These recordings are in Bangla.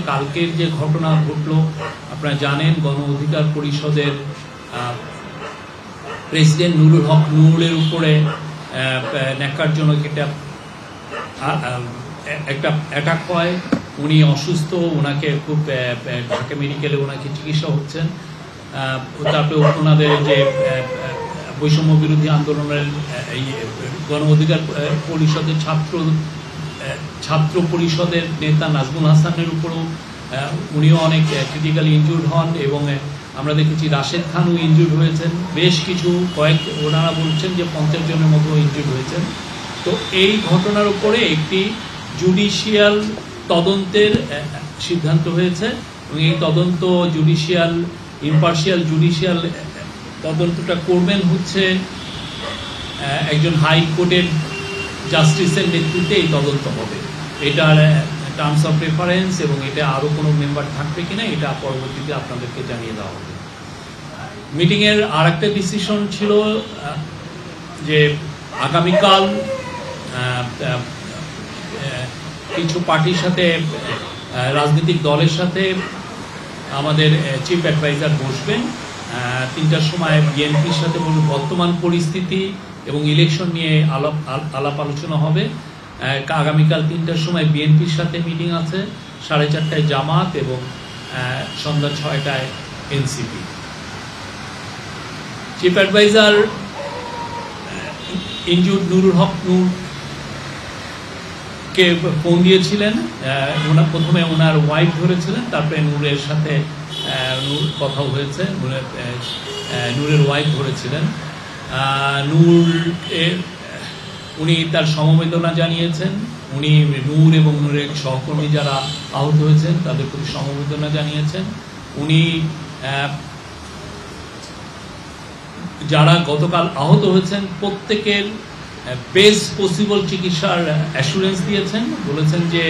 কালকের যে ঘটনা ঘটলো আপনারা জানেন, গণ অধিকার পরিষদের প্রেসিডেন্ট নুরুল হক নুরের উপরে ন্যাক্কারজনক একটা অ্যাটাক হয়। উনি অসুস্থ, ওনাকে খুব ঢাকা মেডিকেলে ওনাকে চিকিৎসা হচ্ছেন। তারপরে ওনাদের যে বৈষম্য বিরোধী আন্দোলনের এই গণ অধিকার পরিষদের ছাত্র পরিষদের নেতা নাজমুল হাসানের উপরও উনিও অনেক ক্রিটিক্যালি ইনজুর্ড হন, এবং আমরা দেখেছি রাশেদ খানও ইনজুর্ড হয়েছেন। বেশ কিছু ওনারা বলছেন যে 50 জনের মতো ইনজুর্ড হয়েছেন। তো এই ঘটনার উপরে একটি জুডিশিয়াল তদন্তের সিদ্ধান্ত হয়েছে, এবং এই তদন্ত ইম্পার্শিয়াল জুডিশিয়াল তদন্তটা করবেন হচ্ছে একজন হাইকোর্টের জাস্টিসের নেতৃত্বে এই তদন্ত হবে। এটার টার্মস অফ রেফারেন্স এবং এটা আরও কোনো মেম্বার থাকবে কিনা এটা পরবর্তীতে আপনাদেরকে জানিয়ে দেওয়া হবে। মিটিংয়ের আর একটা ডিসিশন ছিল যে আগামীকাল কিছু পার্টির সাথে, রাজনৈতিক দলের সাথে আমাদের চিফ অ্যাডভাইজার বসবেন 3টার সময়। বিএনপির সাথে বর্তমান পরিস্থিতি এবং ইলেকশন নিয়ে আলাপ আলোচনা হবে। আগামীকাল 3টার সময় বিএনপির সাথে মিটিং আছে, 4:30টায় জামাত এবং সন্ধ্যা 6টায় NCP. Chief adviser injured Nurul Haq কে ফোন দিয়েছিলেন। প্রথমে ওনার ওয়াইফ ধরেছিলেন, তারপরে নূরের সাথে কথাও হয়েছে, নূরের ওয়াইফ ধরেছিলেন। উনি তার সমবেদনা জানিয়েছেন। উনি নূর এবং নূরের সহকর্মী যারা আহত হয়েছেন তাদের প্রতি সমবেদনা জানিয়েছেন। উনি যারা গতকাল আহত হয়েছেন প্রত্যেকের বেস্ট পসিবল চিকিৎসার অ্যাসুরেন্স দিয়েছেন। বলেছেন যে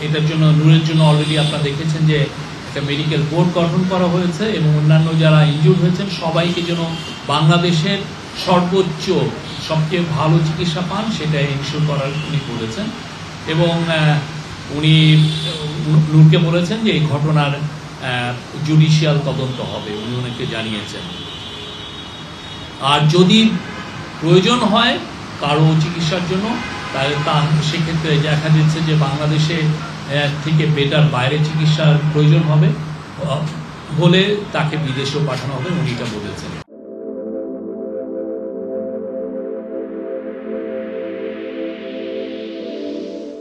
এটার জন্য, নূরের জন্য অলরেডি আপনারা দেখেছেন যে একটা মেডিকেল বোর্ড গঠন করা হয়েছে, এবং অন্যান্য যারা ইনজুর্ড হয়েছেন সবাইকে যেন বাংলাদেশের সর্বোচ্চ সবচেয়ে ভালো চিকিৎসা পান সেটা ইনশিওর করার উনি বলেছেন। এবং উনি নূরকে বলেছেন যে এই ঘটনার জুডিশিয়াল তদন্ত হবে, উনি ওনাকে জানিয়েছেন। আর যদি প্রয়োজন হয় কারো চিকিৎসার জন্য, তাহলে সেক্ষেত্রে দেখা যাচ্ছে যে বাংলাদেশে থেকে বেটার বাইরে চিকিৎসার প্রয়োজন হবে হলে তাকে বিদেশেও পাঠানো হবে, উনি এটা বলেছেন।